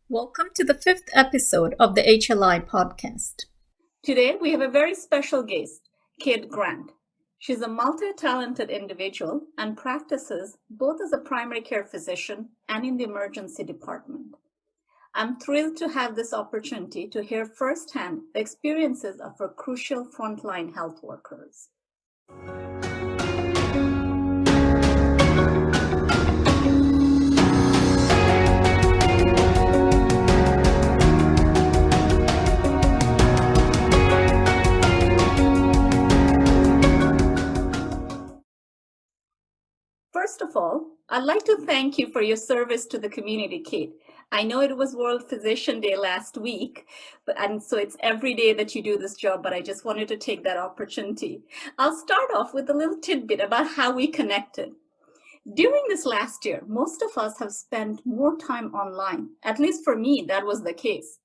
Welcome to the 5th episode of the HLI podcast. Today, we have a very special guest, Kate Grant. She's a multi-talented individual and practices both as a primary care physician and in the emergency department. I'm thrilled to have this opportunity to hear firsthand the experiences of our crucial frontline health workers. First of all, I'd like to thank you for your service to the community, Kate. I know it was World Physician Day last week, and so it's every day that you do this job, but I just wanted to take that opportunity. I'll start off with a little tidbit about how we connected. During this last year, most of us have spent more time online. At least for me, that was the case.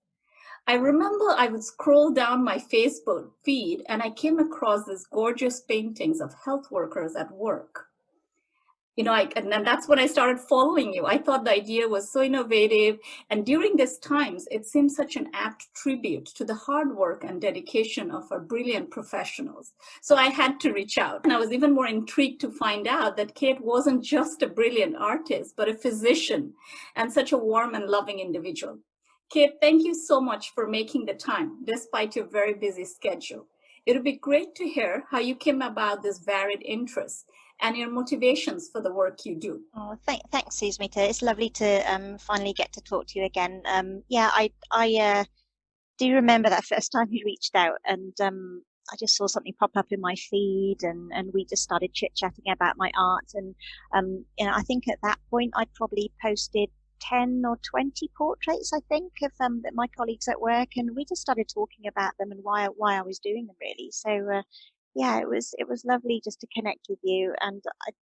I remember I would scroll down my Facebook feed and I came across these gorgeous paintings of health workers at work. And that's when I started following you. I thought the idea was so innovative. And during these times, it seemed such an apt tribute to the hard work and dedication of our brilliant professionals. So I had to reach out. And I was even more intrigued to find out that Kate wasn't just a brilliant artist, but a physician and such a warm and loving individual. Kate, thank you so much for making the time, despite your very busy schedule. It would be great to hear how you came about this varied interest and your motivations for the work you do. Oh, thanks, Susmita. It's lovely to finally get to talk to you again. I do remember that first time you reached out, and I just saw something pop up in my feed, and we just started chit-chatting about my art. And I think at that point I'd probably posted 10 or 20 portraits, I think, of my colleagues at work, and we just started talking about them and why I was doing them, really. So yeah, it was lovely just to connect with you, and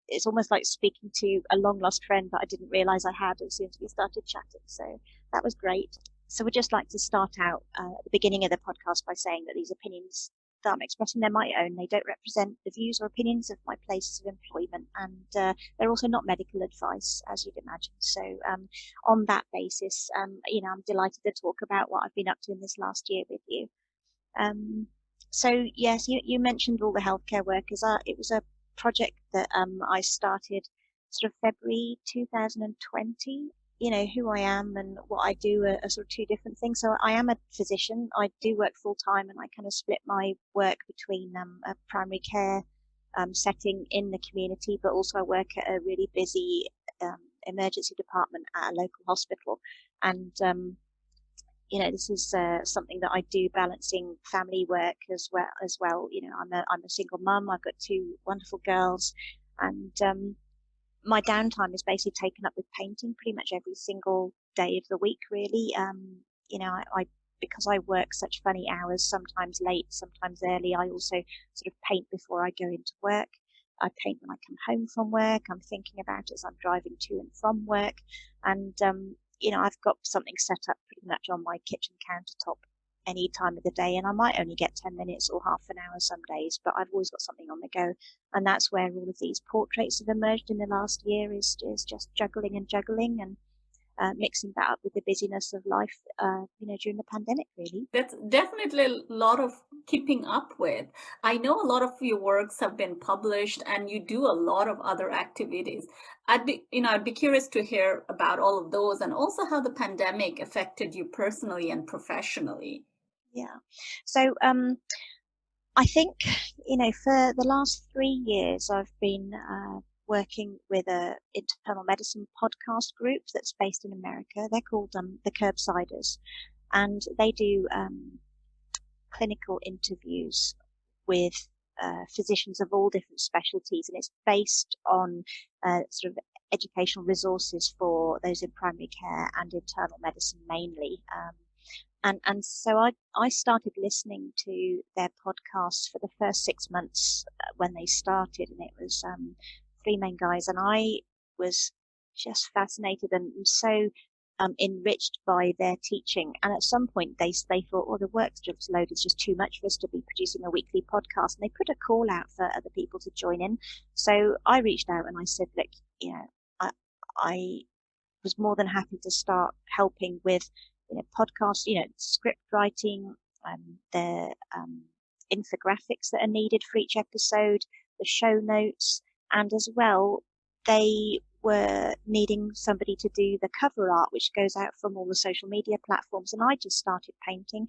it's almost like speaking to a long lost friend that I didn't realize I had as soon as we started chatting. So that was great. So we'd just like to start out at the beginning of the podcast by saying that these opinions that I'm expressing, they're my own. They don't represent the views or opinions of my places of employment, and they're also not medical advice, as you'd imagine. So on that basis, I'm delighted to talk about what I've been up to in this last year with you. So yes, you mentioned all the healthcare workers. It was a project that I started sort of February 2020. Who I am and what I do are sort of two different things. So I am a physician. I do work full time, and I kind of split my work between a primary care setting in the community, but also I work at a really busy emergency department at a local hospital. And this is something that I do, balancing family work as well. I'm a single mum. I've got two wonderful girls, and my downtime is basically taken up with painting pretty much every single day of the week, really. I because I work such funny hours, sometimes late, sometimes early, I also sort of paint before I go into work. I paint when I come home from work. I'm thinking about it as I'm driving to and from work. And, I've got something set up pretty much on my kitchen countertop any time of the day, and I might only get 10 minutes or half an hour some days, but I've always got something on the go. And that's where all of these portraits have emerged in the last year, is just juggling and mixing that up with the busyness of life, during the pandemic, really. That's definitely a lot of keeping up with. I know a lot of your works have been published, and you do a lot of other activities. I'd be curious to hear about all of those, and also how the pandemic affected you personally and professionally. Yeah. So I think, for the last 3 years, I've been working with a internal medicine podcast group that's based in America. They're called the Curbsiders, and they do clinical interviews with physicians of all different specialties, and it's based on sort of educational resources for those in primary care and internal medicine mainly. And so I started listening to their podcasts for the first 6 months when they started, and it was 3 main guys, and I was just fascinated and so enriched by their teaching. And at some point they thought, the work's load is just too much for us to be producing a weekly podcast, and they put a call out for other people to join in. So I reached out and I said, look, I was more than happy to start helping with, podcasts, script writing, the infographics that are needed for each episode, the show notes, and as well, they were needing somebody to do the cover art, which goes out from all the social media platforms. And I just started painting,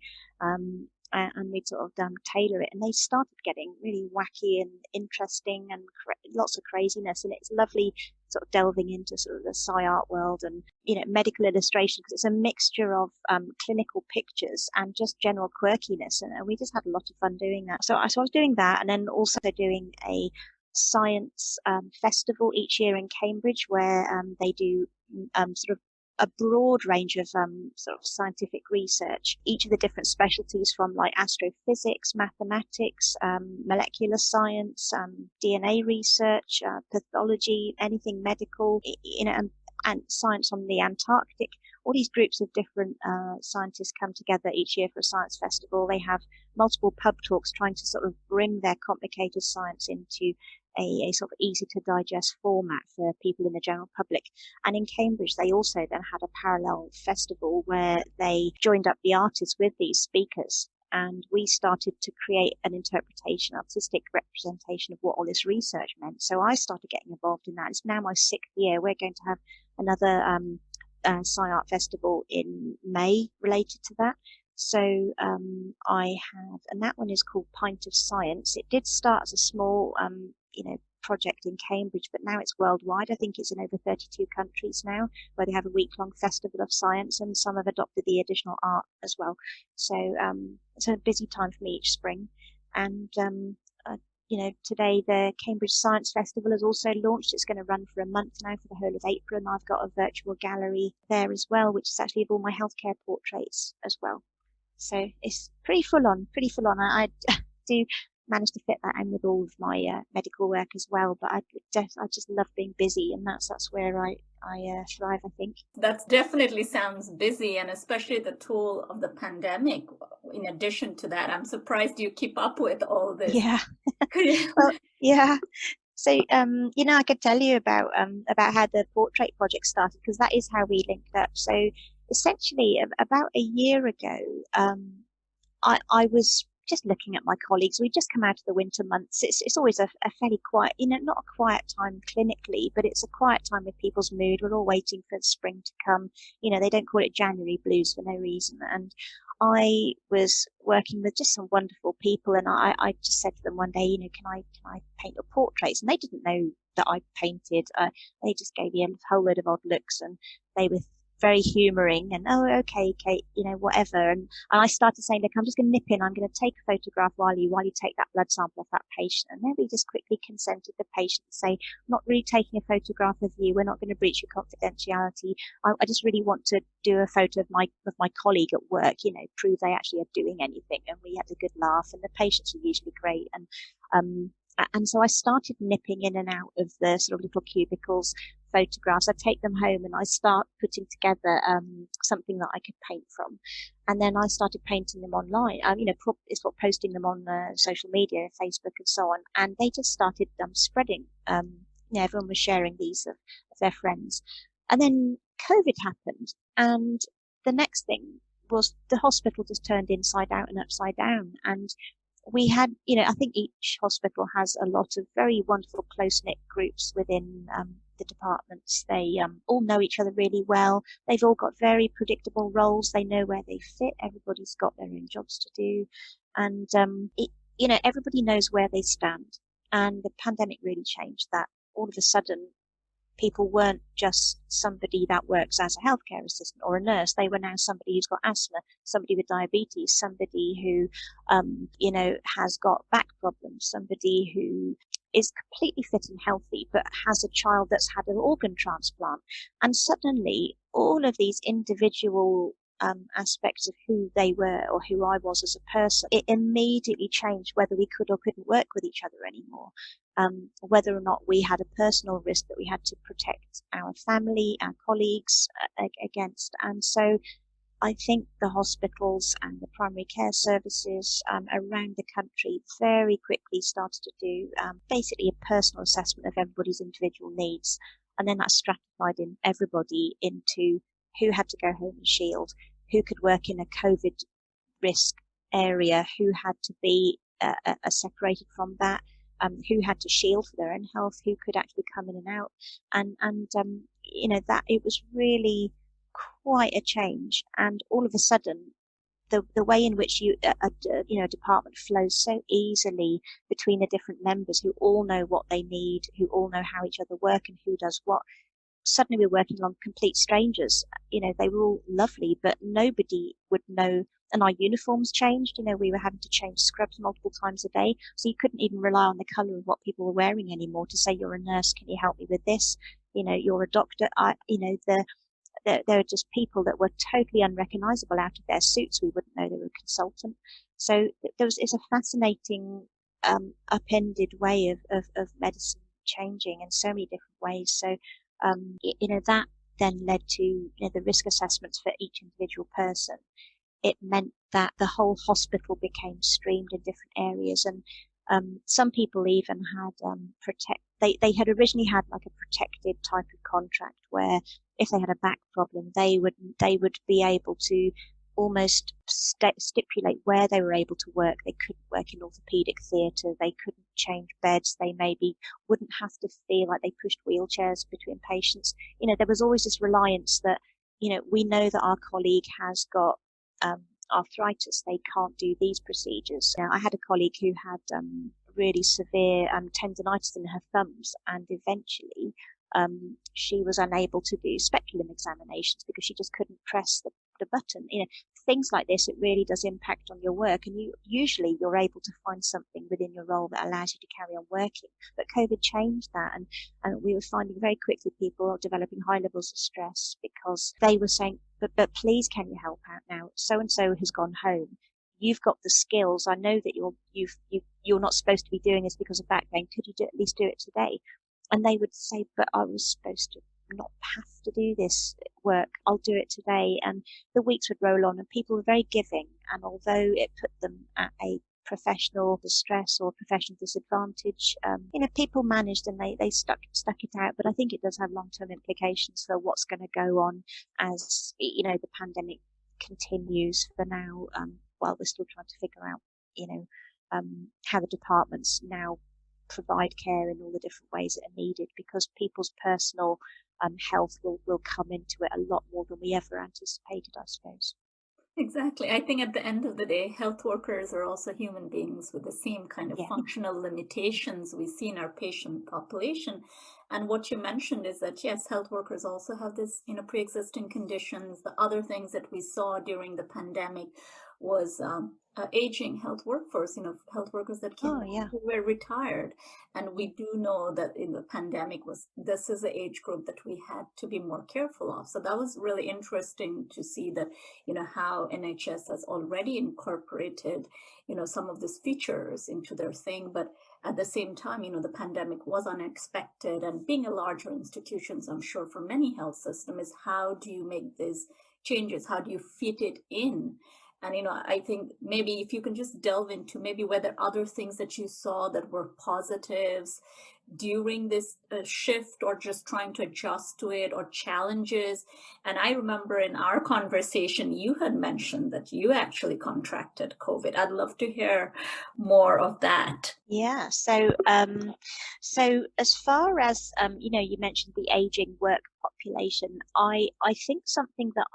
and we'd sort of tailor it. And they started getting really wacky and interesting and lots of craziness. And it's lovely sort of delving into sort of the sci art world and, medical illustration, because it's a mixture of clinical pictures and just general quirkiness. And we just had a lot of fun doing that. So I was doing that, and then also doing a science festival each year in Cambridge, where they do sort of a broad range of sort of scientific research, each of the different specialties from like astrophysics, mathematics, molecular science, DNA research, pathology, anything medical, and science on the Antarctic. All these groups of different scientists come together each year for a science festival. They have multiple pub talks trying to sort of bring their complicated science into a sort of easy to digest format for people in the general public. And in Cambridge, they also then had a parallel festival where they joined up the artists with these speakers. And we started to create an interpretation, artistic representation of what all this research meant. So I started getting involved in that. It's now my 6th year. We're going to have another Sci-Art Festival in May related to that. So I have, and that one is called Pint of Science. It did start as a small, project in Cambridge, but now it's worldwide. I think it's in over 32 countries now, where they have a week-long festival of science, and some have adopted the additional art as well. So it's a busy time for me each spring. And today the Cambridge Science Festival has also launched. It's going to run for a month now, for the whole of April, and I've got a virtual gallery there as well, which is actually of all my healthcare portraits as well. So it's pretty full on. I do manage to fit that in with all of my medical work as well, but I just love being busy, and that's where I thrive, I think. That definitely sounds busy, and especially the toll of the pandemic. In addition to that, I'm surprised you keep up with all this. Yeah. Well, yeah. So, I could tell you about how the portrait project started, because that is how we linked up. So essentially, about a year ago, I was just looking at my colleagues. We'd just come out of the winter months. It's always a fairly quiet, not a quiet time clinically, but it's a quiet time with people's mood. We're all waiting for spring to come. They don't call it January blues for no reason. And I was working with just some wonderful people, and I just said to them one day, can I paint your portraits? And they didn't know that I painted. They just gave me a whole load of odd looks, and they were very humouring and, oh, okay, Kate, whatever. And I started saying, look, I'm just going to nip in. I'm going to take a photograph while you take that blood sample of that patient. And then we just quickly consented the patient to say, I'm not really taking a photograph of you. We're not going to breach your confidentiality. I just really want to do a photo of my colleague at work, prove they actually are doing anything. And we had a good laugh, and the patients are usually great. And so I started nipping in and out of the sort of little cubicles, photographs. I take them home and I start putting together something that I could paint from. And then I started painting them online, posting them on social media, Facebook and so on. And they just started spreading. Everyone was sharing these of their friends. And then COVID happened. And the next thing was the hospital just turned inside out and upside down. And we had, I think each hospital has a lot of very wonderful close-knit groups within the departments. They all know each other really well. They've all got very predictable roles. They know where they fit. Everybody's got their own jobs to do. And, everybody knows where they stand. And the pandemic really changed that. All of a sudden, people weren't just somebody that works as a healthcare assistant or a nurse. They were now somebody who's got asthma, somebody with diabetes, somebody who, has got back problems, somebody who is completely fit and healthy, but has a child that's had an organ transplant. And suddenly all of these individual aspects of who they were or who I was as a person, it immediately changed whether we could or couldn't work with each other anymore. Whether or not we had a personal risk that we had to protect our family, our colleagues against. And so I think the hospitals and the primary care services around the country very quickly started to do basically a personal assessment of everybody's individual needs. And then that stratified in everybody into who had to go home and shield, who could work in a COVID risk area, who had to be separated from that, who had to shield for their own health, who could actually come in and out. And that it was really quite a change. And all of a sudden, the way in which a department flows so easily between the different members who all know what they need, who all know how each other work and who does what. Suddenly we're working along complete strangers. They were all lovely, but nobody would know. And our uniforms changed. We were having to change scrubs multiple times a day. So you couldn't even rely on the colour of what people were wearing anymore to say, you're a nurse, can you help me with this? You're a doctor. There are just people that were totally unrecognisable out of their suits. We wouldn't know they were a consultant. So it's a fascinating upended way of medicine changing in so many different ways. So that then led to the risk assessments for each individual person. It meant that the whole hospital became streamed in different areas, and some people even had they had originally had like a protected type of contract where if they had a back problem, they would be able to almost stipulate where they were able to work. They couldn't work in orthopedic theatre, they couldn't change beds, they maybe wouldn't have to feel like they pushed wheelchairs between patients. There was always this reliance that, we know that our colleague has got arthritis, they can't do these procedures. I had a colleague who had really severe tendinitis in her thumbs, and eventually she was unable to do speculum examinations because she just couldn't press the button. Things like this, it really does impact on your work, and usually you're able to find something within your role that allows you to carry on working. But COVID changed that, and we were finding very quickly people developing high levels of stress because they were saying, but please, can you help out now? So and so has gone home. You've got the skills. I know that you're not supposed to be doing this because of back pain. Could you at least do it today? And they would say, but I was supposed to not have to do this work. I'll do it today. And the weeks would roll on, and people were very giving. And although it put them at a professional distress or professional disadvantage, people managed and they stuck it out. But I think it does have long-term implications for what's going to go on as the pandemic continues for now, while we're still trying to figure out how the departments now provide care in all the different ways that are needed, because people's personal health will come into it a lot more than we ever anticipated, I suppose. Exactly. I think at the end of the day, health workers are also human beings with the same kind of functional limitations we see in our patient population. And what you mentioned is that, yes, health workers also have this, pre-existing conditions. The other things that we saw during the pandemic was aging health workforce, health workers that came who were retired. And we do know that in the pandemic this is an age group that we had to be more careful of. So that was really interesting to see that, how NHS has already incorporated, some of these features into their thing. But at the same time, the pandemic was unexpected, and being a larger institutions, I'm sure for many health systems, is how do you make these changes? How do you fit it in? And, I think maybe if you can just delve into maybe whether other things that you saw that were positives during this shift, or just trying to adjust to it, or challenges. And I remember in our conversation, you had mentioned that you actually contracted COVID. I'd love to hear more of that. Yeah. So as far as, you mentioned the aging work population, I think something that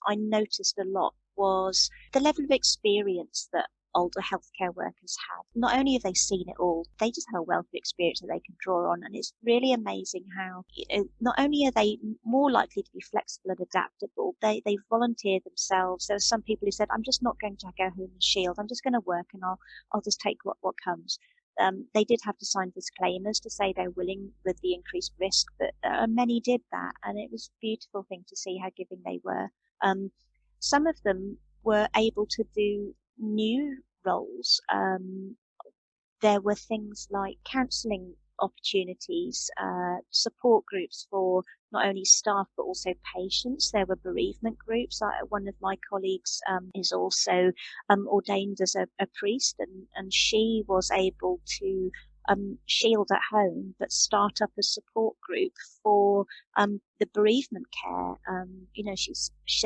I noticed a lot was the level of experience that older healthcare workers have. Not only have they seen it all, they just have a wealth of experience that they can draw on. And it's really amazing how, not only are they more likely to be flexible and adaptable, they volunteer themselves. There are some people who said, I'm just not going to go home and shield. I'm just going to work, and I'll just take what comes. They did have to sign disclaimers to say they're willing with the increased risk, but many did that. And it was a beautiful thing to see how giving they were. Some of them were able to do new roles. There were things like counselling opportunities, support groups for not only staff but also patients. There were bereavement groups. One of my colleagues is also ordained as a priest, and she was able to shield at home, but start up a support group for the bereavement care.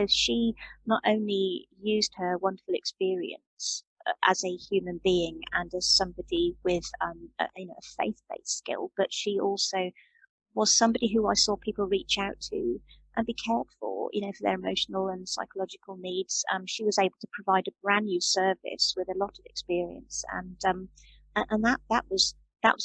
She not only used her wonderful experience as a human being and as somebody with a faith-based skill, but she also was somebody who I saw people reach out to and be cared for, for their emotional and psychological needs. She was able to provide a brand new service with a lot of experience, and that was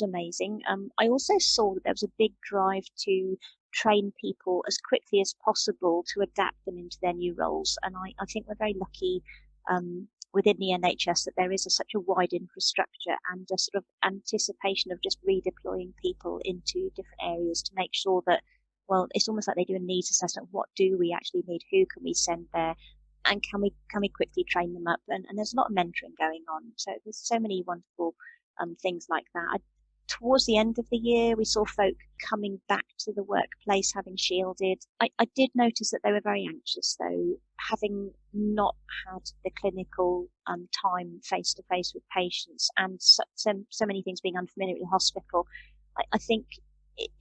amazing. I also saw that there was a big drive to train people as quickly as possible to adapt them into their new roles, and I think we're very lucky within the NHS that there is such a wide infrastructure and a sort of anticipation of just redeploying people into different areas to make sure that, well, it's almost like they do a needs assessment. What do we actually need? Who can we send there? And can we quickly train them up? And there's a lot of mentoring going on. So there's so many wonderful things like that. Towards the end of the year, we saw folk coming back to the workplace having shielded. I did notice that they were very anxious, though, having not had the clinical time face to face with patients and so many things being unfamiliar with the hospital. I think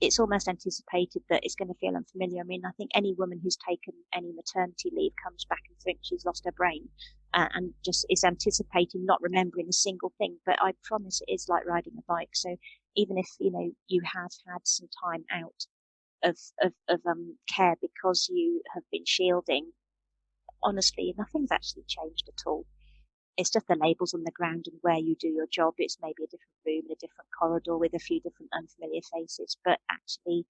it's almost anticipated that it's going to feel unfamiliar. I mean, I think any woman who's taken any maternity leave comes back and thinks she's lost her brain and just is anticipating not remembering a single thing. But I promise it is like riding a bike. So even if, you have had some time out of care because you have been shielding, honestly, nothing's actually changed at all. It's just the labels on the ground and where you do your job. It's maybe a different room, a different corridor with a few different unfamiliar faces, but actually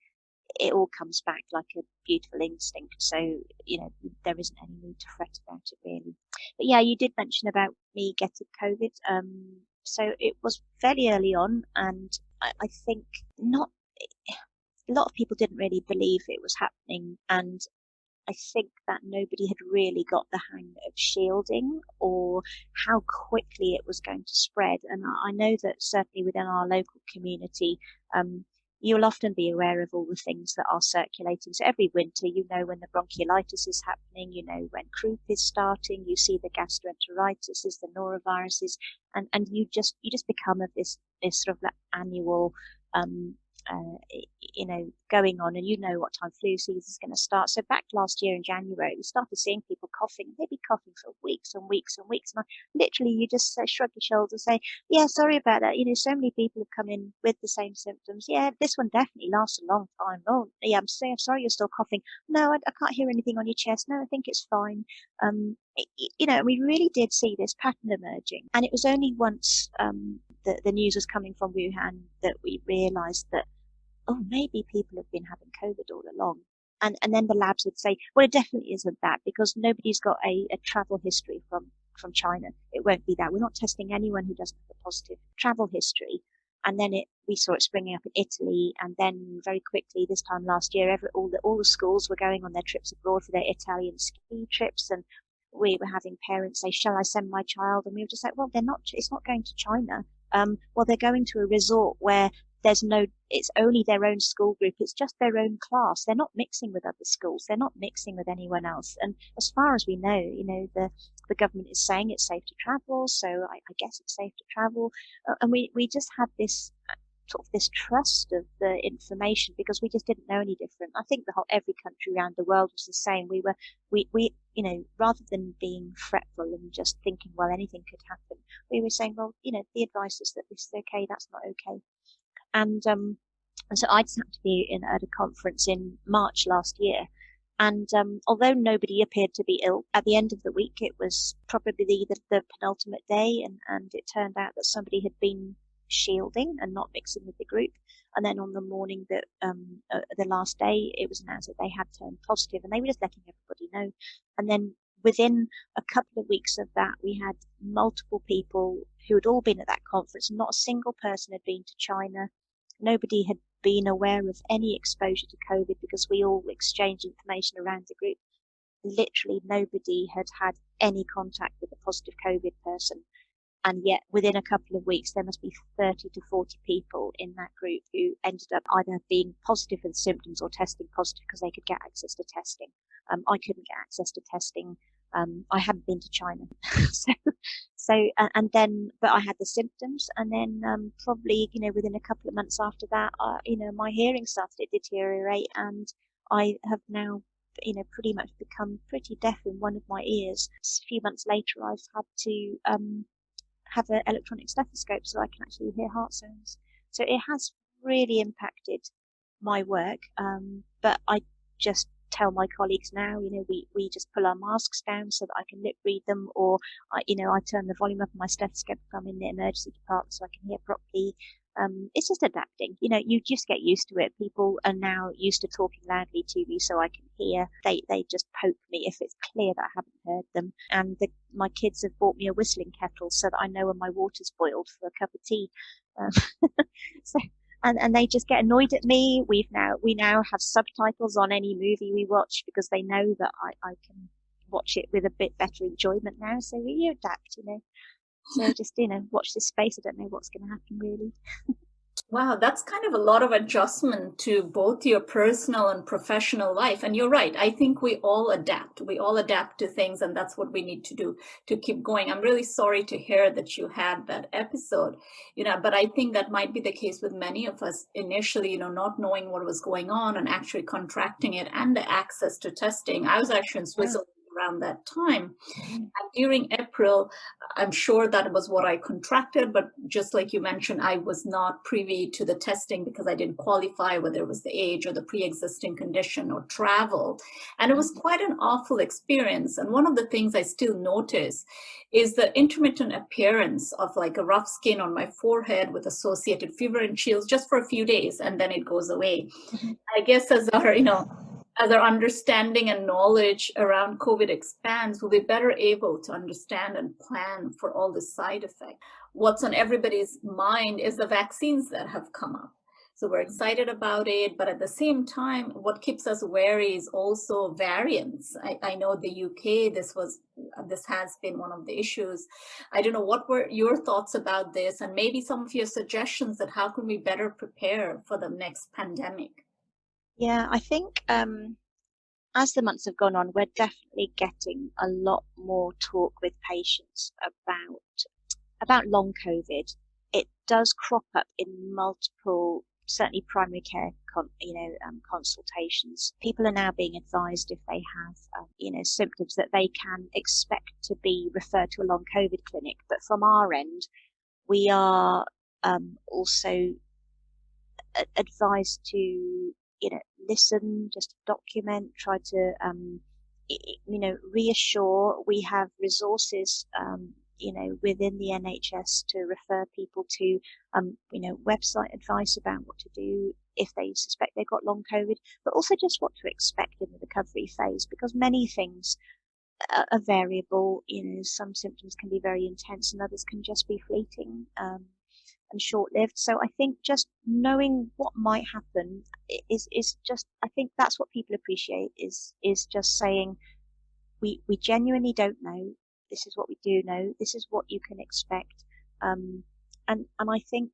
it all comes back like a beautiful instinct. So, there isn't any need to fret about it really. But yeah, you did mention about me getting COVID. So it was fairly early on, and I think a lot of people didn't really believe it was happening, and I think that nobody had really got the hang of shielding or how quickly it was going to spread. And I know that certainly within our local community, you'll often be aware of all the things that are circulating. So every winter, when the bronchiolitis is happening, when croup is starting, you see the gastroenteritis, the noroviruses, and you just become of this sort of annual going on, and what time flu season is going to start. So back last year in January, we started seeing people coughing, and they'd be coughing for weeks and weeks and weeks. And literally, you just shrug your shoulders and say, "Yeah, sorry about that. So many people have come in with the same symptoms. Yeah, this one definitely lasts a long time. Oh, yeah, I'm sorry you're still coughing. No, I can't hear anything on your chest. No, I think it's fine." We really did see this pattern emerging, and it was only once the news was coming from Wuhan that we realised that, oh, maybe people have been having COVID all along. And then the labs would say, well, it definitely isn't that because nobody's got a travel history from China. It won't be that. We're not testing anyone who doesn't have a positive travel history. And then we saw it springing up in Italy. And then very quickly this time last year, all the schools were going on their trips abroad for their Italian ski trips. And we were having parents say, shall I send my child? And we were just like, well, it's not going to China. Well, they're going to a resort where it's only their own school group. It's just their own class. They're not mixing with other schools. They're not mixing with anyone else. And as far as we know, the government is saying it's safe to travel. So I guess it's safe to travel. And we just had this sort of this trust of the information because we just didn't know any different. I think every country around the world was the same. We rather than being fretful and just thinking, well, anything could happen, we were saying, well, the advice is that this is okay, that's not okay. And so I just happened to be at a conference in March last year. And although nobody appeared to be ill, at the end of the week, it was probably the penultimate day. And it turned out that somebody had been shielding and not mixing with the group. And then on the morning that the last day, it was announced that they had turned positive, and they were just letting everybody know. And then within a couple of weeks of that, we had multiple people who had all been at that conference. Not a single person had been to China. Nobody had been aware of any exposure to COVID because we all exchanged information around the group. Literally nobody had had any contact with a positive COVID person. And yet within a couple of weeks, there must be 30 to 40 people in that group who ended up either being positive with symptoms or testing positive because they could get access to testing. I couldn't get access to testing. I hadn't been to China. So, and then, but I had the symptoms, and then probably, within a couple of months after that, my hearing started to deteriorate, and I have now, pretty much become pretty deaf in one of my ears. A few months later, I've had to have an electronic stethoscope so I can actually hear heart sounds. So it has really impacted my work, but I just tell my colleagues now, we just pull our masks down so that I can lip read them, or I turn the volume up on my stethoscope if I'm in the emergency department so I can hear properly. It's just adapting. You just get used to it. People are now used to talking loudly to me so I can hear. They just poke me if it's clear that I haven't heard them. And my kids have bought me a whistling kettle so that I know when my water's boiled for a cup of tea. So. And they just get annoyed at me. We now have subtitles on any movie we watch because they know that I can watch it with a bit better enjoyment now. So we adapt, So just, watch this space. I don't know what's going to happen really. Wow, that's kind of a lot of adjustment to both your personal and professional life. And you're right. I think we all adapt. We all adapt to things, and that's what we need to do to keep going. I'm really sorry to hear that you had that episode, but I think that might be the case with many of us initially, not knowing what was going on and actually contracting it and the access to testing. I was actually in Switzerland around that time. And during April, I'm sure that was what I contracted, but just like you mentioned, I was not privy to the testing because I didn't qualify, whether it was the age or the pre-existing condition or travel. And it was quite an awful experience. And one of the things I still notice is the intermittent appearance of like a rough skin on my forehead with associated fever and chills just for a few days, and then it goes away. I guess as our understanding and knowledge around COVID expands, we'll be better able to understand and plan for all the side effects. What's on everybody's mind is the vaccines that have come up. So we're excited about it, but at the same time, what keeps us wary is also variants. I know the UK, this has been one of the issues. I don't know, what were your thoughts about this, and maybe some of your suggestions that how can we better prepare for the next pandemic? Yeah, I think as the months have gone on, we're definitely getting a lot more talk with patients about long COVID. It does crop up in multiple, certainly primary care, consultations. People are now being advised if they have, symptoms that they can expect to be referred to a long COVID clinic. But from our end, we are also advised to listen, just document, try to reassure. We have resources within the NHS to refer people to website advice about what to do if they suspect they've got long COVID, but also just what to expect in the recovery phase, because many things are variable. Some symptoms can be very intense and others can just be fleeting and short-lived. So I think just knowing what might happen is just, I think that's what people appreciate, is just saying, we genuinely don't know. This is what we do know. This is what you can expect. And I think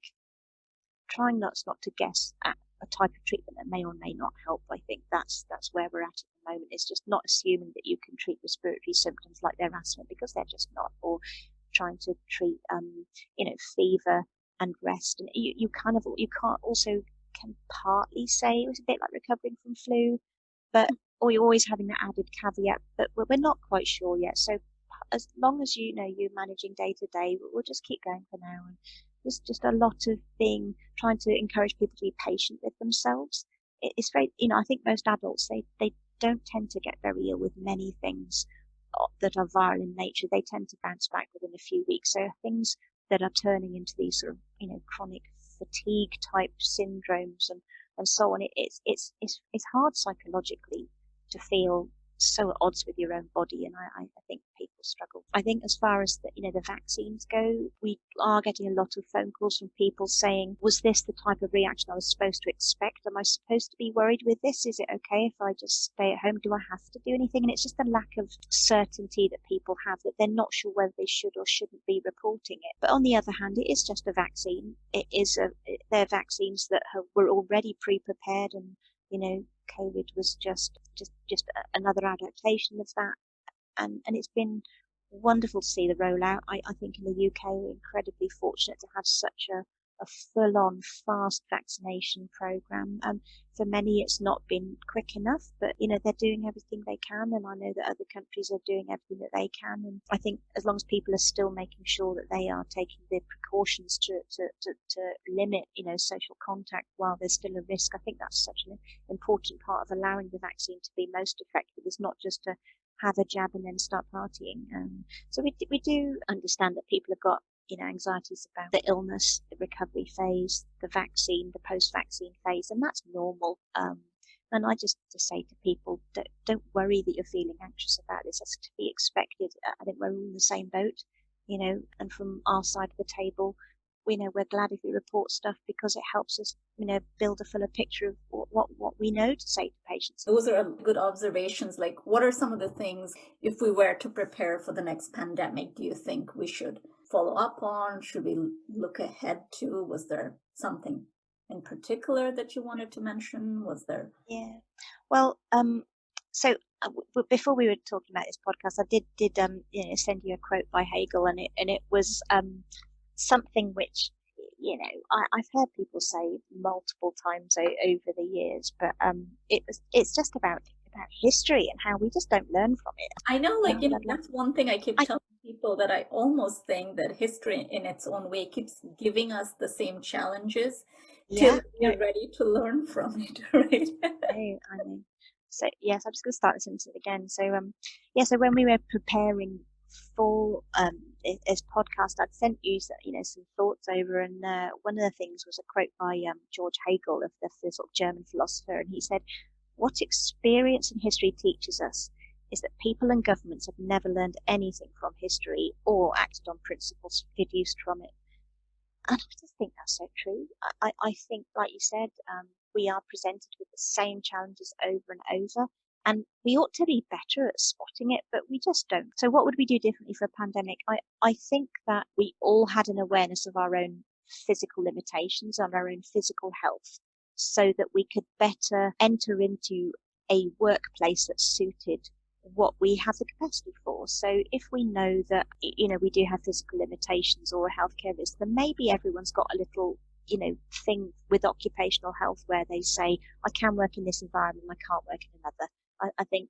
trying not to guess at a type of treatment that may or may not help. I think that's where we're at the moment. It's just not assuming that you can treat respiratory symptoms like they're asthma, because they're just not, or trying to treat fever and rest. And you can't also can partly say it was a bit like recovering from flu, but or you're always having that added caveat, but we're not quite sure yet. So as long as you're managing day to day, we'll just keep going for now. And there's just a lot of trying to encourage people to be patient with themselves. It's very, I think most adults, they don't tend to get very ill with many things that are viral in nature. They tend to bounce back within a few weeks. So things that are turning into these sort of, chronic fatigue type syndromes and so on. It's hard psychologically to feel so at odds with your own body, and I think people struggle. I think as far as the vaccines go, we are getting a lot of phone calls from people saying, was this the type of reaction I was supposed to expect? Am I supposed to be worried with this? Is it okay if I just stay at home? Do I have to do anything? And it's just a lack of certainty that people have, that they're not sure whether they should or shouldn't be reporting it. But on the other hand, it is just a vaccine. They're vaccines that were already pre-prepared, and COVID was just another adaptation of that, and it's been wonderful to see the rollout. I think in the UK we're incredibly fortunate to have such a full-on fast vaccination program. For many it's not been quick enough, but they're doing everything they can, and I know that other countries are doing everything that they can. And I think as long as people are still making sure that they are taking the precautions to limit social contact while there's still a risk, I think that's such an important part of allowing the vaccine to be most effective, is not just to have a jab and then start partying. So we do understand that people have got anxieties about the illness, the recovery phase, the vaccine, the post-vaccine phase, and that's normal. And I just to say to people, don't worry that you're feeling anxious about this. That's to be expected. I think we're all in the same boat, and from our side of the table, we're glad if we report stuff because it helps us, build a fuller picture of what we know to say to patients. Those are good observations. Like, what are some of the things, if we were to prepare for the next pandemic, do you think we should follow up on? Should we look ahead to? Was there something in particular that you wanted to mention? Was there? Yeah. Well, so before we were talking about this podcast, I did send you a quote by Hegel, and it was something which I've heard people say multiple times over the years, but it's just about history and how we just don't learn from it. I know, that's one thing I keep telling people, that I almost think that history in its own way keeps giving us the same challenges till we're ready to learn from it, right? I know. So yes, I'm just going to start this sentence again. So so when we were preparing for this podcast, I'd sent you some thoughts over, and one of the things was a quote by Georg Hegel, of the sort of German philosopher, and he said, "What experience in history teaches us is that people and governments have never learned anything from history or acted on principles deduced from it." And I just think that's so true. I think, like you said, we are presented with the same challenges over and over, and we ought to be better at spotting it, but we just don't. So what would we do differently for a pandemic? I think that we all had an awareness of our own physical limitations and our own physical health, so that we could better enter into a workplace that suited what we have the capacity for. So if we know that, we do have physical limitations or a healthcare risk, then maybe everyone's got a little, thing with occupational health where they say, I can work in this environment, I can't work in another. I think,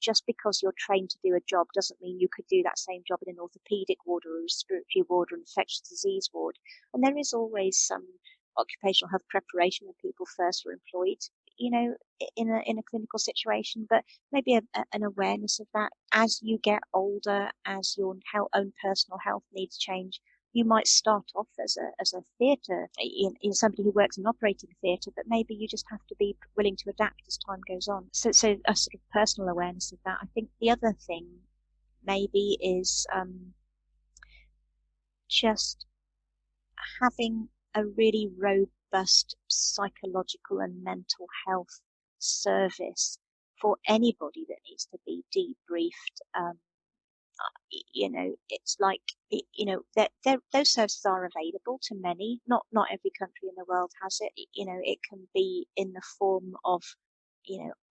just because you're trained to do a job doesn't mean you could do that same job in an orthopedic ward or a respiratory ward or an infectious disease ward. And there is always some occupational health preparation when people first were employed, in a clinical situation, but maybe an awareness of that as you get older, as your own personal health needs change. You might start off as a theatre, in somebody who works in operating theatre, but maybe you just have to be willing to adapt as time goes on. So a sort of personal awareness of that. I think the other thing maybe is just having a really robust psychological and mental health service for anybody that needs to be debriefed. It's like, those services are available to many. Not every country in the world has it. It can be in the form of,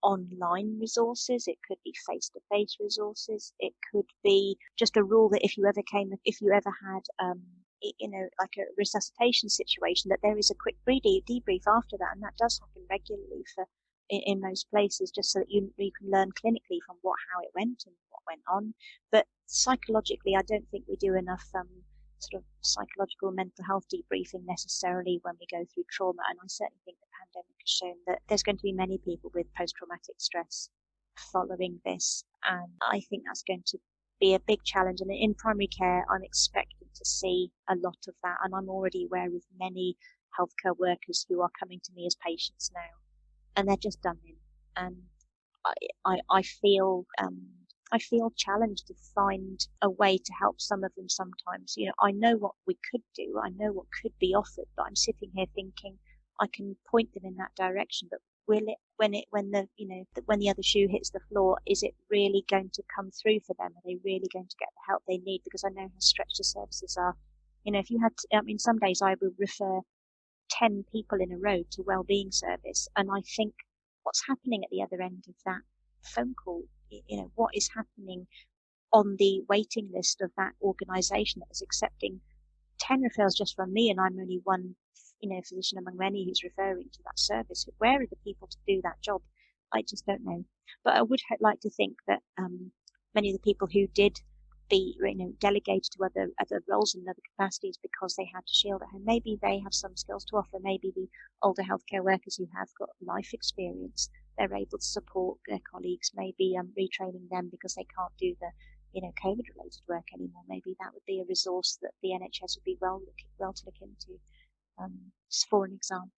online resources. It could be face-to-face resources. It could be just a rule that if you ever had, like a resuscitation situation, that there is a quick debrief after that, and that does happen regularly in most places, just so that you can learn clinically from how it went and what went on. But psychologically, I don't think we do enough sort of psychological mental health debriefing necessarily when we go through trauma, and I certainly think the pandemic has shown that there's going to be many people with post-traumatic stress following this, and I think that's going to be a big challenge. And in primary care, I'm expecting to see a lot of that, and I'm already aware of many healthcare workers who are coming to me as patients now, and they're just done in. And I feel challenged to find a way to help some of them sometimes. I know what we could do, I know what could be offered, but I'm sitting here thinking I can point them in that direction, but will it, when the other shoe hits the floor, is it really going to come through for them? Are they really going to get the help they need? Because I know how stretched the services are. If you had some days I would refer 10 people in a row to wellbeing service, and I think, what's happening at the other end of that phone call? What is happening? on the waiting list of that organisation that is accepting 10 referrals just from me, and I'm only one, physician among many who's referring to that service. Where are the people to do that job? I just don't know. But I would like to think that many of the people who did be, delegated to other roles and other capacities because they had to shield at home, maybe they have some skills to offer. Maybe the older healthcare workers who have got life experience, they're able to support their colleagues, maybe retraining them because they can't do the COVID-related work anymore. Maybe that would be a resource that the NHS would be well to look into, just for an example.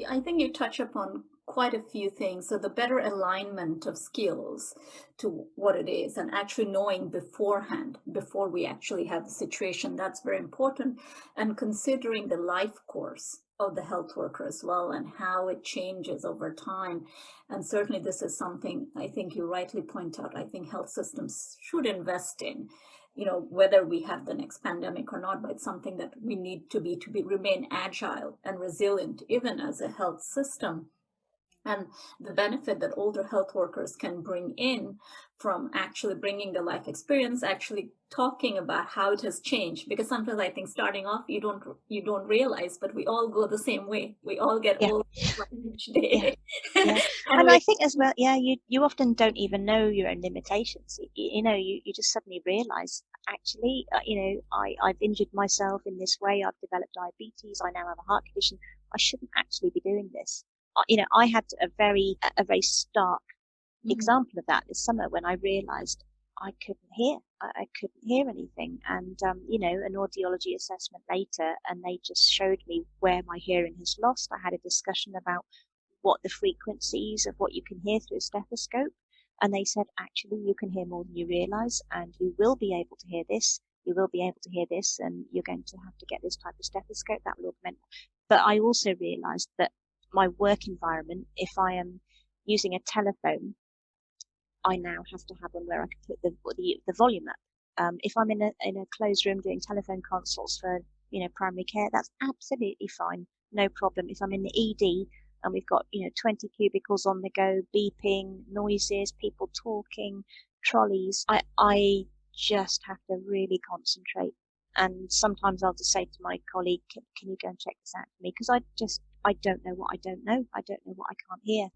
I think you touch upon quite a few things. So the better alignment of skills to what it is, and actually knowing beforehand, before we actually have the situation, that's very important. And considering the life course of the health worker as well, and how it changes over time. And certainly this is something I think you rightly point out, I think health systems should invest in, whether we have the next pandemic or not, but it's something that we need to remain agile and resilient, even as a health system. And the benefit that older health workers can bring in from actually bringing the life experience, actually talking about how it has changed. Because sometimes I think starting off, you don't realize, but we all go the same way. We all get old each day. Yeah. and I think as well, you often don't even know your own limitations. You just suddenly realize, actually, I've injured myself in this way. I've developed diabetes. I now have a heart condition. I shouldn't actually be doing this. I had a very stark example of that this summer when I realized I couldn't hear. I couldn't hear anything. And, an audiology assessment later, and they just showed me where my hearing has lost. I had a discussion about what the frequencies of what you can hear through a stethoscope. And they said, actually, you can hear more than you realize, and you will be able to hear this. You will be able to hear this, and you're going to have to get this type of stethoscope that will augment. But I also realized that my work environment, if I am using a telephone, I now have to have one where I can put the volume up. If I'm in a closed room doing telephone consults for primary care, that's absolutely fine, no problem. If I'm in the ED and we've got 20 cubicles on the go, beeping, noises, people talking, trolleys, I just have to really concentrate. And sometimes I'll just say to my colleague, can you go and check this out for me? Because I don't know what I don't know. I don't know what I can't hear.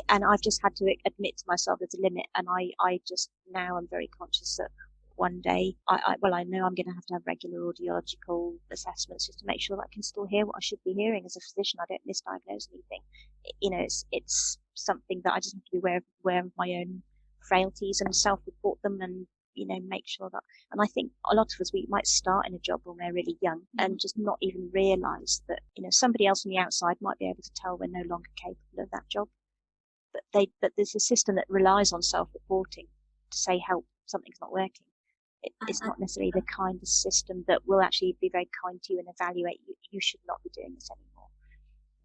And I've just had to admit to myself there's a limit. And I just now am very conscious that one day, I know I'm going to have regular audiological assessments just to make sure that I can still hear what I should be hearing as a physician. I don't misdiagnose anything. It's something that I just have to be aware of my own frailties and self-report them, and make sure that, and I think a lot of us, we might start in a job when we're really young and just not even realize that, somebody else on the outside might be able to tell we're no longer capable of that job. But there's a system that relies on self-reporting to say, help, something's not working. It's not necessarily the kind of system that will actually be very kind to you and evaluate you. You should not be doing this anymore.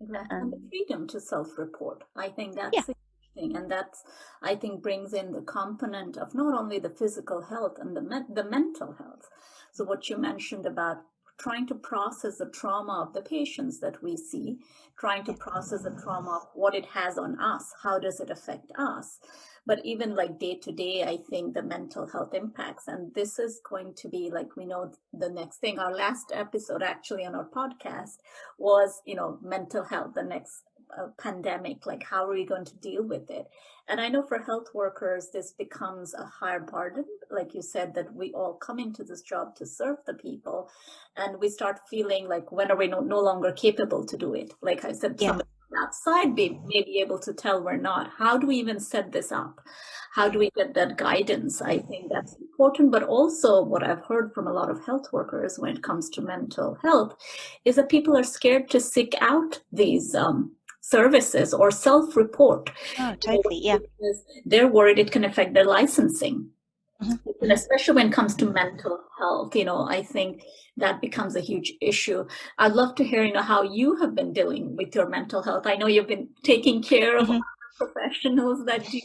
Exactly. And the freedom to self-report. I think that's thing, and that's, I think, brings in the component of not only the physical health and the mental health. So what you mentioned about trying to process the trauma of the patients that we see, trying to process the trauma of what it has on us, how does it affect us? But even like day to day, I think the mental health impacts, and this is going to be, like, we know the next thing. Our last episode actually on our podcast was, mental health, the next pandemic, like how are we going to deal with it? And I know for health workers, this becomes a higher burden. Like you said, that we all come into this job to serve the people, and we start feeling like, when are we no longer capable to do it? Like I said, somebody outside may be able to tell we're not. How do we even set this up? How do we get that guidance? I think that's important. But also what I've heard from a lot of health workers when it comes to mental health is that people are scared to seek out these services or self-report. Oh, totally, yeah. Because they're worried it can affect their licensing. And especially when it comes to mental health, I think that becomes a huge issue. I'd love to hear, how you have been dealing with your mental health. I know you've been taking care of professionals that do,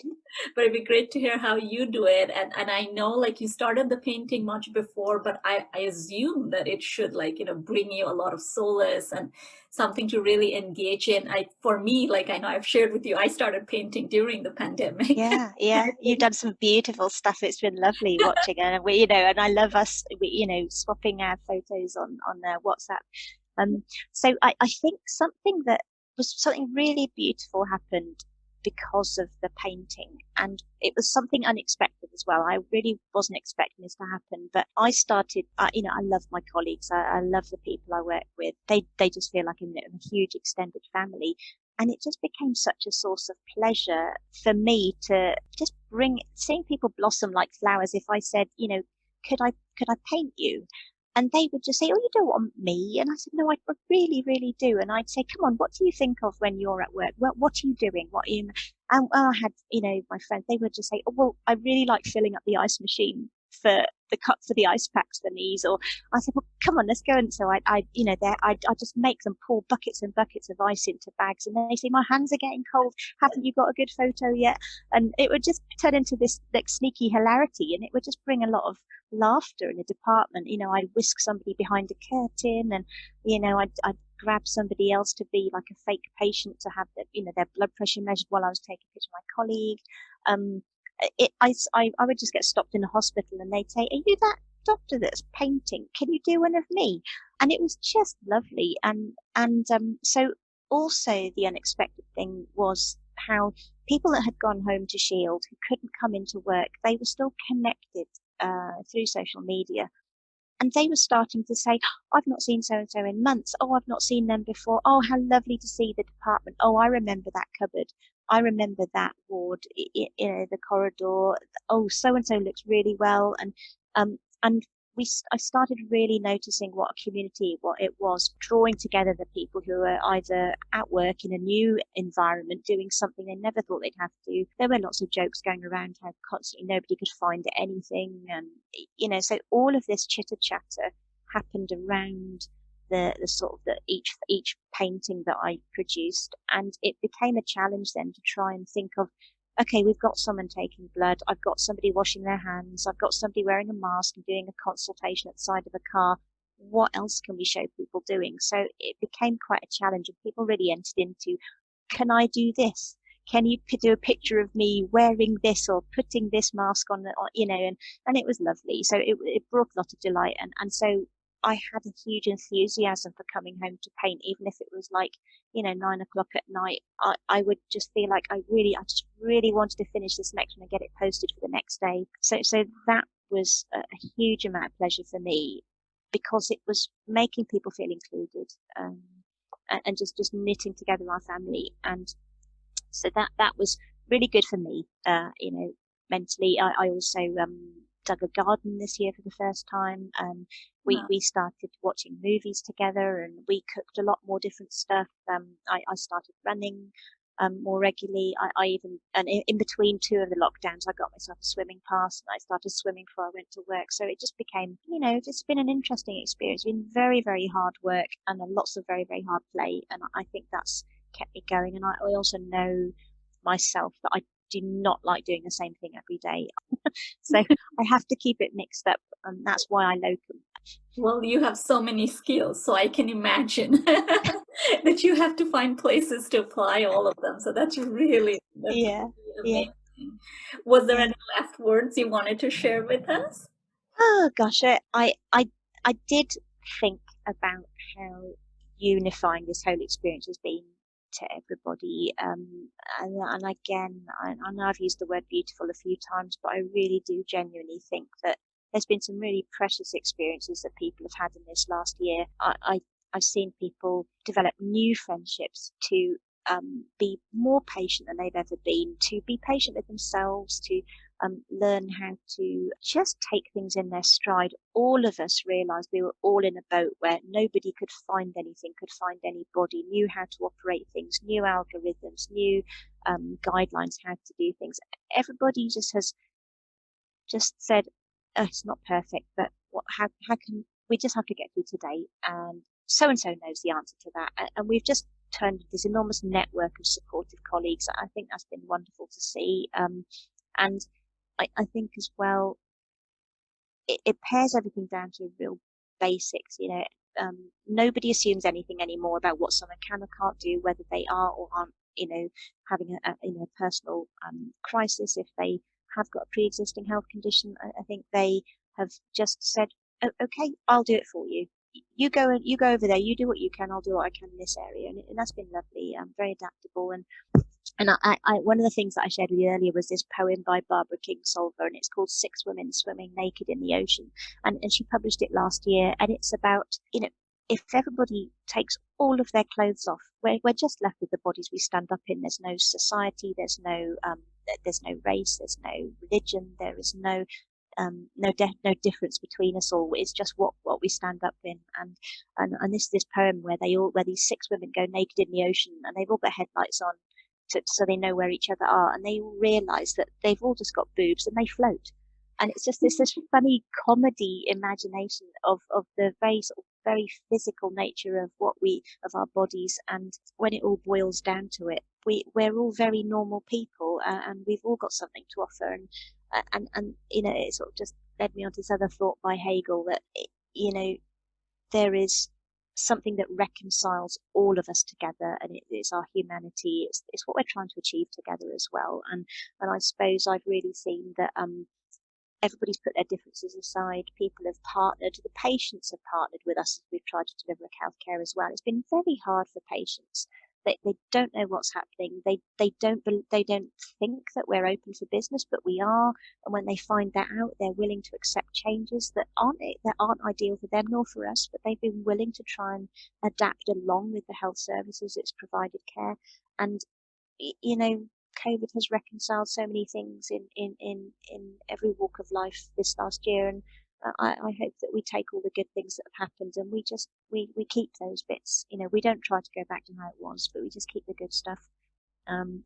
but it'd be great to hear how you do it. And I know like you started the painting much before, but I assume that it should like, bring you a lot of solace and something to really engage in. For me, like I know I've shared with you, I started painting during the pandemic. Yeah, yeah. You've done some beautiful stuff. It's been lovely watching, and and I love us, swapping our photos on WhatsApp. So I think something really beautiful happened because of the painting, and it was something unexpected as well. I really wasn't expecting this to happen, but I started, I love my colleagues. I love the people I work with. They just feel like a huge extended family. And it just became such a source of pleasure for me to just seeing people blossom like flowers. If I said, could I paint you? And they would just say, oh, you don't want me. And I said, no, I really, really do. And I'd say, come on, what do you think of when you're at work? What are you doing? What are you? And I had, my friends, they would just say, oh, well, I really like filling up the ice machine for the ice packs for these. Or I said, well, come on, let's go. And so I just make them pour buckets and buckets of ice into bags. And they say, my hands are getting cold. Haven't you got a good photo yet? And it would just turn into this like sneaky hilarity, and it would just bring a lot of laughter in a department. I'd whisk somebody behind a curtain, and I'd grab somebody else to be like a fake patient to have their blood pressure measured while I was taking a picture of my colleague. I would just get stopped in a hospital, and they'd say, are you that doctor that's painting? Can you do one of me? And it was just lovely. So also the unexpected thing was how people that had gone home to Shield who couldn't come into work, they were still connected through social media. And they were starting to say, I've not seen so-and-so in months. Oh, I've not seen them before. Oh, how lovely to see the department. Oh, I remember that cupboard. I remember that ward, the corridor. Oh, so-and-so looks really well. And I started really noticing what it was, drawing together the people who were either at work in a new environment, doing something they never thought they'd have to do. There were lots of jokes going around how constantly nobody could find anything. And, so all of this chitter chatter happened around the sort of each painting that I produced. And it became a challenge then to try and think of, okay, we've got someone taking blood. I've got somebody washing their hands. I've got somebody wearing a mask and doing a consultation at the side of a car. What else can we show people doing? So it became quite a challenge, and people really entered into, can I do this? Can you do a picture of me wearing this or putting this mask on, and it was lovely. So it brought a lot of delight. And so I had a huge enthusiasm for coming home to paint, even if it was like, 9 o'clock at night. I would just feel like I just really wanted to finish this next one and get it posted for the next day. So that was a huge amount of pleasure for me, because it was making people feel included, and just knitting together our family. And so that was really good for me, mentally. I also dug a garden this year for the first time. We started watching movies together, and we cooked a lot more different stuff. I started running more regularly. In between two of the lockdowns, I got myself a swimming pass, and I started swimming before I went to work. So it just became, it's been an interesting experience. It's been very, very hard work and lots of very, very hard play. And I think that's kept me going. And I also know myself that I do not like doing the same thing every day. So I have to keep it mixed up, and that's why I locum. Well, you have so many skills, so I can imagine that you have to find places to apply all of them. So that's really amazing. Yeah. Was there any last words you wanted to share with us? Oh gosh, I did think about how unifying this whole experience has been to everybody. And again, I know I've used the word beautiful a few times, but I really do genuinely think that there's been some really precious experiences that people have had in this last year. I've seen people develop new friendships, to be more patient than they've ever been, to be patient with themselves, to learn how to just take things in their stride. All of us realised we were all in a boat where nobody could find anything, could find anybody, knew how to operate things, new algorithms, new guidelines, how to do things. Everybody just has just said, oh, it's not perfect, but how can we just have to get through today? And so knows the answer to that. And we've just turned this enormous network of supportive colleagues. I think that's been wonderful to see. And I think as well, it pares everything down to real basics. Nobody assumes anything anymore about what someone can or can't do, whether they are or aren't, having a personal crisis. If they have got a pre-existing health condition, I think they have just said, oh, okay, I'll do it for you. You go over there. You do what you can. I'll do what I can in this area, and that's been lovely. Very adaptable, and I one of the things that I shared with you earlier was this poem by Barbara Kingsolver, and it's called Six Women Swimming Naked in the Ocean, and she published it last year, and it's about if everybody takes all of their clothes off, we're just left with the bodies we stand up in. There's no society, there's no race, there's no religion, there is no difference between us all. It's just what we stand up in, and this poem where these six women go naked in the ocean, and they've all got headlights on so they know where each other are, and they all realise that they've all just got boobs and they float, and it's just this funny comedy imagination of the very physical nature of our bodies, and when it all boils down to it, we're all very normal people, and we've all got something to offer, and it sort of just led me on to this other thought by Hegel that there is something that reconciles all of us together, and it's our humanity. It's what we're trying to achieve together as well. And I suppose I've really seen that everybody's put their differences aside. People have partnered. The patients have partnered with us as we've tried to deliver healthcare as well. It's been very hard for patients. They don't know what's happening. They don't think that we're open for business, but we are. And when they find that out, they're willing to accept changes that aren't ideal for them nor for us, but they've been willing to try and adapt along with the health services that's provided care. And COVID has reconciled so many things in every walk of life this last year, and I hope that we take all the good things that have happened and we keep those bits. We don't try to go back to how it was, but we just keep the good stuff,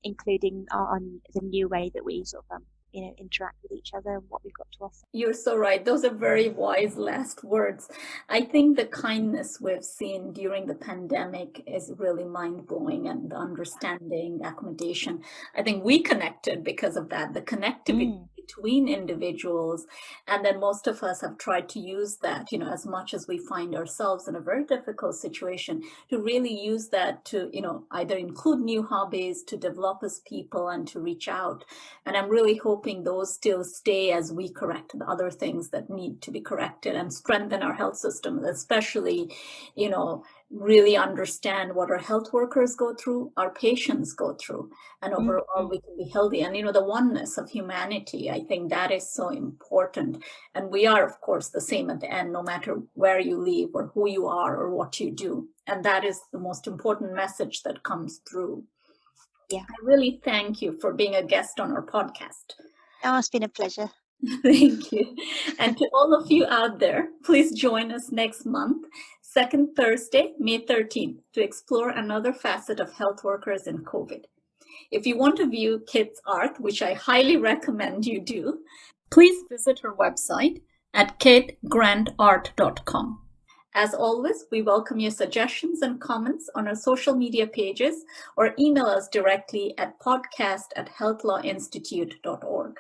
including the new way that we sort of interact with each other and what we've got to offer. You're so right. Those are very wise last words. I think the kindness we've seen during the pandemic is really mind-blowing, and the understanding, accommodation. I think we connected because of that, the connectivity between individuals. And then most of us have tried to use that, as much as we find ourselves in a very difficult situation, to really use that to, either include new hobbies, to develop as people, and to reach out. And I'm really hoping those still stay as we correct the other things that need to be corrected and strengthen our health system, especially, really understand what our health workers go through, our patients go through, and overall we can be healthy. And, the oneness of humanity, I think that is so important. And we are, of course, the same at the end, no matter where you live or who you are or what you do. And that is the most important message that comes through. Yeah. I really thank you for being a guest on our podcast. Oh, it's been a pleasure. Thank you. And to all of you out there, please join us next month, second Thursday, May 13th, to explore another facet of health workers in COVID. If you want to view Kit's art, which I highly recommend you do, please visit her website at kitgrandart.com. As always, we welcome your suggestions and comments on our social media pages, or email us directly at podcast@healthlawinstitute.org.